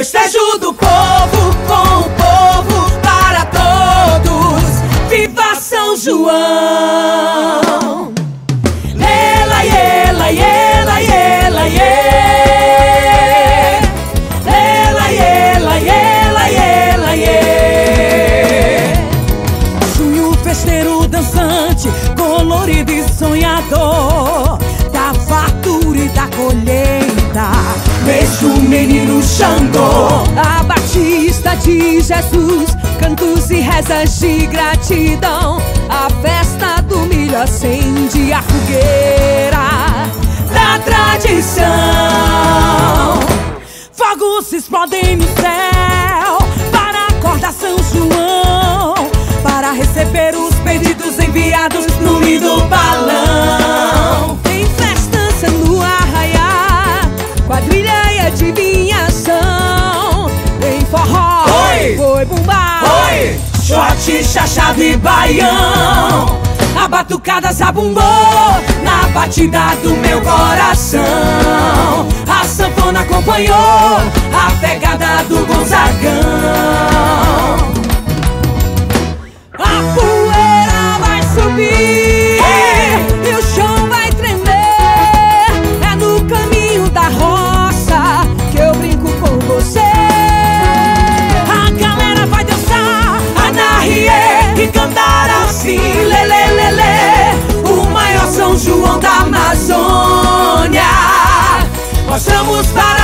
festejo do povo, com o povo, para todos. Viva São João! Lela, ela, ela, ela, ela, ela, ela, ela, junho festeiro dançante, colorido e sonhador, da fartura e da colheita, mês do menino Xangô. A batista de Jesus, cantos e rezas de gratidão, a festa do milho acende a fogueira da tradição. Fogos explodem no céu para acordar São João, para receber os pedidos enviados no lindo balão. Tem festança no arraiar, quadrilha e adivinhação. Tem forró, oi, boi bumbá, oi, shot, chachado e baião. A batucada zabumbou na batida do meu coração. A sanfona acompanhou a pegada do Gonzagão. A poeira vai subir e o chão vai tremer. É no caminho da roça que eu brinco com você. A galera vai dançar anarriê e cantar assim, lelê, lelê, o maior São João da Amazônia. Nós vamos para